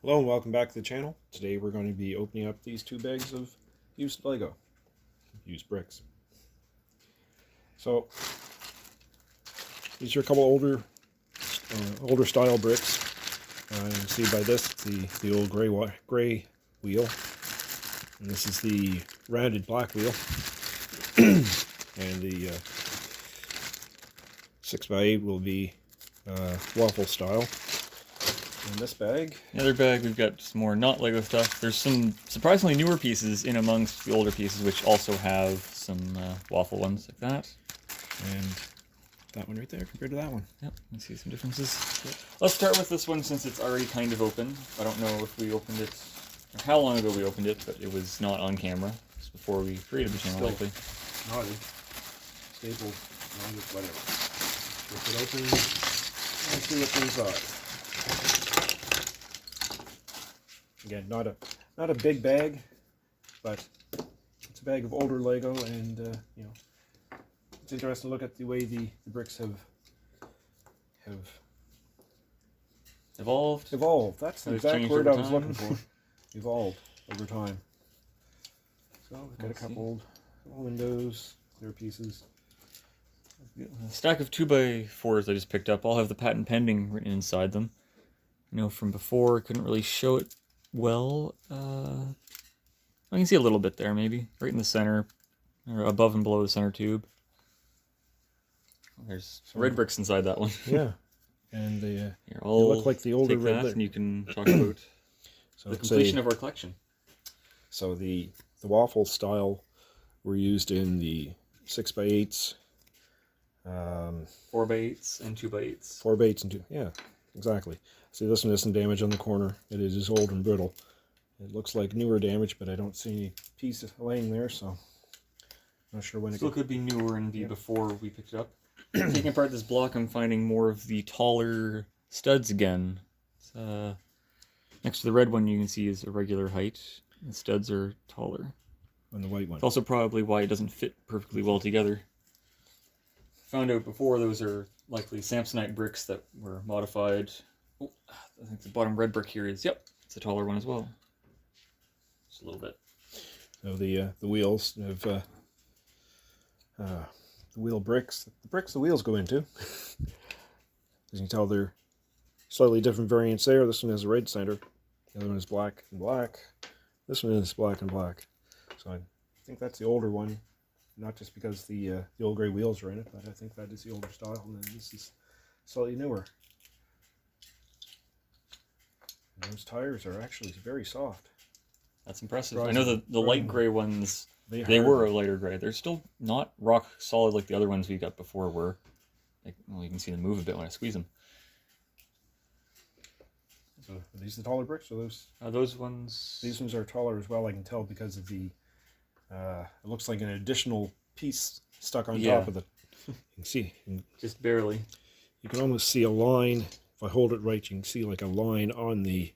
Hello and welcome back to the channel. Today we're going to be opening up these 2 bags of used Lego, used bricks. So these are a couple older style bricks. You can see by this the old gray wheel, and this is the rounded black wheel, and the 6x8 will be waffle style. In this bag. The other bag, we've got some more not Lego stuff. There's some surprisingly newer pieces in amongst the older pieces, which also have some waffle ones like that. And that one right there compared to that one. Yep, you see some differences. Yep. Let's start with this one since it's already kind of open. I don't know if we opened it, or how long ago we opened it, but it was not on camera. It's before we created the channel, likely. Naughty. Stapled. Whatever. Rip it open and see what's inside. Again, not a big bag, but it's a bag of older Lego, and you know, it's interesting to look at the way the bricks have evolved. Evolved. That's the exact word I was looking for. Evolved over time. So we've got a couple old windows, clear pieces. A stack of 2x4s I just picked up. All have the patent pending written inside them. You know, from before, couldn't really show it well. I can see a little bit there, maybe right in the center, or above and below the center tube. There's red bricks inside that one. Yeah, and they look like the older red. And you can talk about the completion of our collection. So the waffle style were used in the 6x8s, 4x8s, and 2x8s. 4x8s and 2. Yeah, exactly. See, this one isn't damaged on the corner. It is just old and brittle. It looks like newer damage, but I don't see any piece laying there, so I'm not sure when it still could be newer and be before we picked it up. Taking apart this block, I'm finding more of the taller studs again. It's, next to the red one, you can see is a regular height. The studs are taller. On the white one. It's also probably why it doesn't fit perfectly well together. Found out before those are likely Samsonite bricks that were modified. Oh, I think the bottom red brick here is, yep, it's a taller one as well. Just a little bit. So the wheels have the wheel bricks. The bricks the wheels go into. As you can tell, they're slightly different variants there. This one has a red center. The other one is black and black. This one is black and black. So I think that's the older one. Not just because the old gray wheels are in it, but I think that is the older style, and then this is slightly newer. And those tires are actually very soft. That's impressive. I know the light gray ones, they were a lighter gray. They're still not rock solid like the other ones we got before were. Like, well, you can see them move a bit when I squeeze them. So are these the taller bricks, or those? Those ones. These ones are taller as well. I can tell because of the. It looks like an additional piece stuck on top of it. You can see. Just barely. You can almost see a line. If I hold it right, you can see like a line on the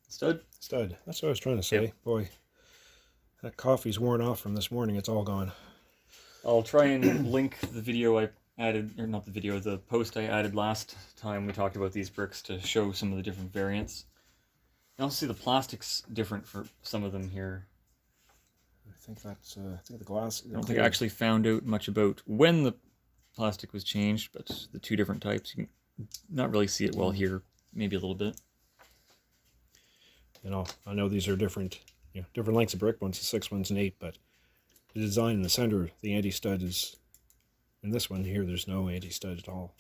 stud. That's what I was trying to say. Yep. Boy, that coffee's worn off from this morning. It's all gone. I'll try and link the video I added, or not the video, the post I added last time we talked about these bricks to show some of the different variants. You also see the plastic's different for some of them here. I think that's, I think the glass... I don't think I actually found out much about when the plastic was changed, but the 2 different types, you can not really see it well here, maybe a little bit. You know, I know these are different, different lengths of brick, one's a 6, one's an 8, but the design in the center, the anti-stud is... In this one here, there's no anti-stud at all.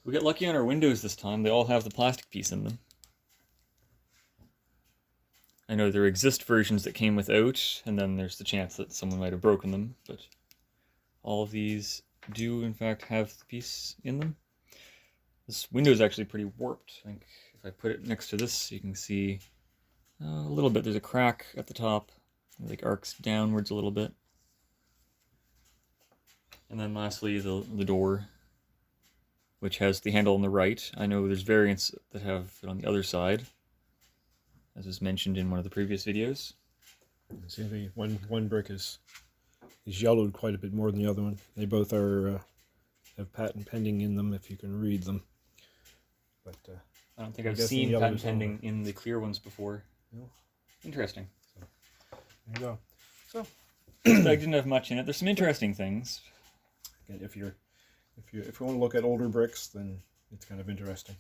We got lucky on our windows this time. They all have the plastic piece in them. I know there exist versions that came without, and then there's the chance that someone might have broken them, but all of these do, in fact, have the piece in them. This window is actually pretty warped. I think if I put it next to this, you can see a little bit. There's a crack at the top. It like arcs downwards a little bit. And then lastly, the door, which has the handle on the right. I know there's variants that have it on the other side, as was mentioned in one of the previous videos. See, the one brick is yellowed quite a bit more than the other one. They both are have patent pending in them, if you can read them. but I don't think I'm I've guessing seen yellow patent is pending in the clear ones before. No. Interesting. there you go. So This bag didn't have much in it. There's some interesting things. again, if you want to look at older bricks, then it's kind of interesting.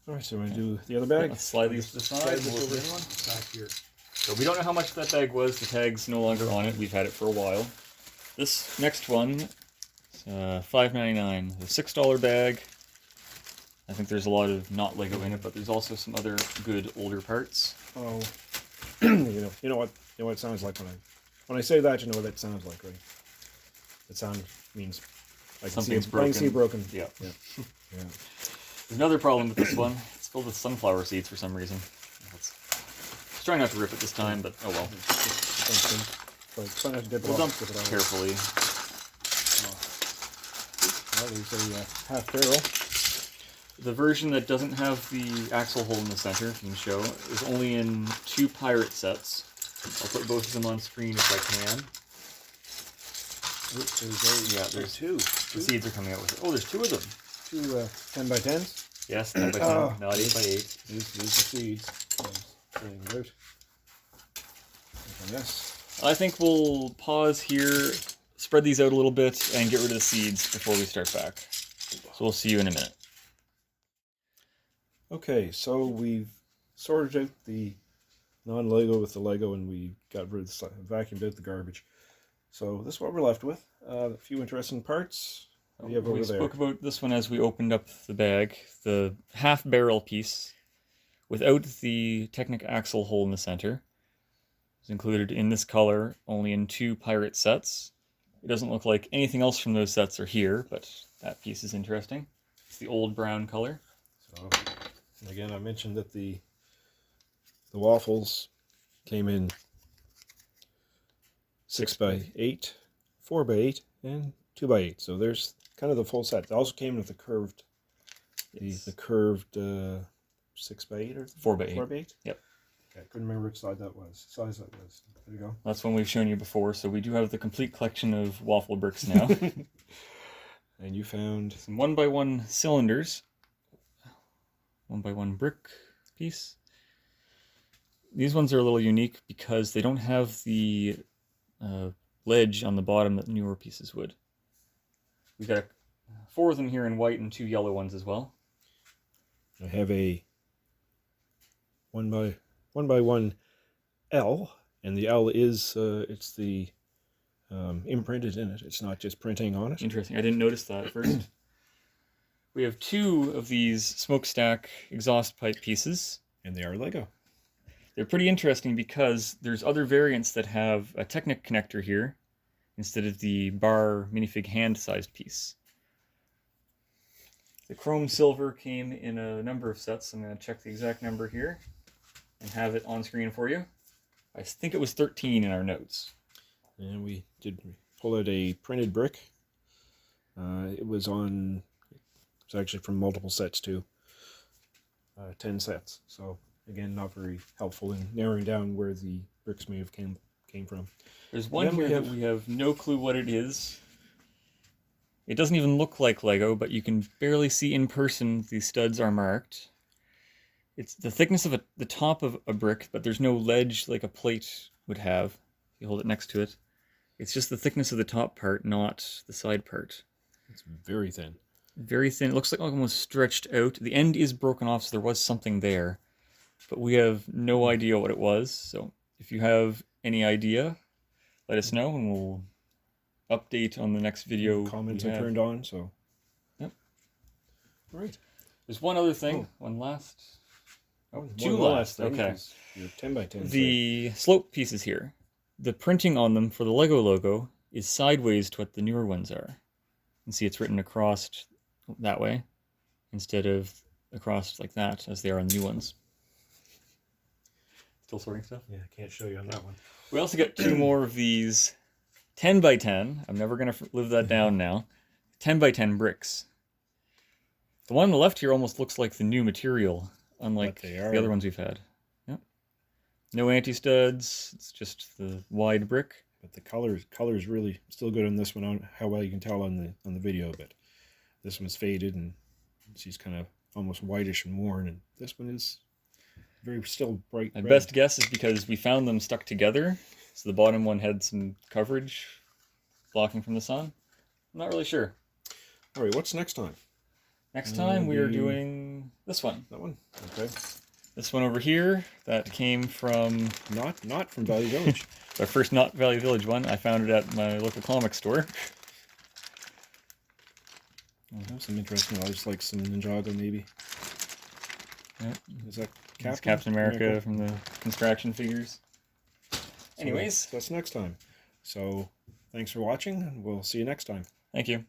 All right, so I'm going to do the other bag. Let's slide these to the side. We'll look at the other one. Back here. So we don't know how much that bag was. The tag's no longer on it. We've had it for a while. This next one, $5.99. The $6 bag. I think there's a lot of not Lego in it, but there's also some other good older parts. Oh, you know what it sounds like when I say that. You know what that sounds like, right? That sound means I can Something's see broken. I can see broken. Yeah. Yeah. Yeah. There's another problem with this one. It's filled with sunflower seeds for some reason. Let's try not to rip it this time, but oh well. So try not to dip it We'll off. dump Dip it out. carefully. Well, there's a half barrel. The version that doesn't have the axle hole in the center, you can show, is only in 2 pirate sets. I'll put both of them on screen if I can. There's 2. The seeds are coming out with it. Oh, there's 2 of them. 2 10 by 10s. Yes, 10 by 10, not 8 by 8. These the seeds. Pulling them out. Yes. I think we'll pause here, spread these out a little bit, and get rid of the seeds before we start back. So we'll see you in a minute. Okay, so we've sorted out the non-Lego with the Lego, and we got rid of the vacuumed out the garbage. So this is what we're left with. A few interesting parts. What do you have over We there? spoke about this one as we opened up the bag. The half barrel piece, without the Technic axle hole in the center, is included in this color, only in 2 pirate sets. It doesn't look like anything else from those sets are here, but that piece is interesting. It's the old brown color. So, again, I mentioned that the waffles came in 6 by 8, 4 by 8, and 2 by 8. So there's kind of the full set. It also came with the curved, Yes. the curved 6 by 8 or 4 by 8. 4 by 8. Yep. Okay, I couldn't remember which size that was. There you go. That's one we've shown you before, so we do have the complete collection of waffle bricks now. And you found Some 1x1 cylinders. 1x1 brick piece. These ones are a little unique because they don't have the ledge on the bottom that newer pieces would. We've got 4 of them here in white and 2 yellow ones as well. I have a 1x1 L, and the L is it's the imprinted in it. It's not just printing on it. Interesting. I didn't notice that at first. We have 2 of these smokestack exhaust pipe pieces. And they are Lego. They're pretty interesting because there's other variants that have a Technic connector here instead of the bar minifig hand-sized piece. The chrome silver came in a number of sets. I'm going to check the exact number here and have it on screen for you. I think it was 13 in our notes. And we did pull out a printed brick. It was actually from multiple sets too. 10 sets. So again, not very helpful in narrowing down where the bricks may have came from. There's one here that we have no clue what it is. It doesn't even look like Lego, but you can barely see in person the studs are marked. It's the thickness of the top of a brick, but there's no ledge like a plate would have. If you hold it next to it. It's just the thickness of the top part, not the side part. It's very thin. Very thin. It looks like almost stretched out. The end is broken off, so there was something there. But we have no idea what it was. So if you have any idea, let us know and we'll update on the next video. Comments are turned on, so. Yep. All right. There's one other thing. One last. Oh, 2 one last. thing, Okay. 'cause you're 10 by 10. The slope pieces here. The printing on them for the Lego logo is sideways to what the newer ones are. You can see it's written across that way instead of across like that as they are on the new ones. Still sorting stuff? Yeah, I can't show you on that one. We also got 2 more of these 10 by 10. I'm never going to live that down now. 10 by 10 bricks. The one on the left here almost looks like the new material, unlike the other ones we've had. Yep. No anti-studs. It's just the wide brick. But the color's really still good on this one. On how well you can tell on the video, but this one's faded and she's kind of almost whitish and worn, and this one is very still bright My red. best guess is because we found them stuck together, so the bottom one had some coverage blocking from the sun. I'm not really sure. All right, what's next time? Next time we are doing this one. That one? Okay. This one over here, that came from... Not from Valley Village. Our first not Valley Village one. I found it at my local comic store. That's some interesting ones, like some Ninjago maybe. Yep. Is that It's Captain America from the Construction figures. Anyways. So that's next time. So thanks for watching, and we'll see you next time. Thank you.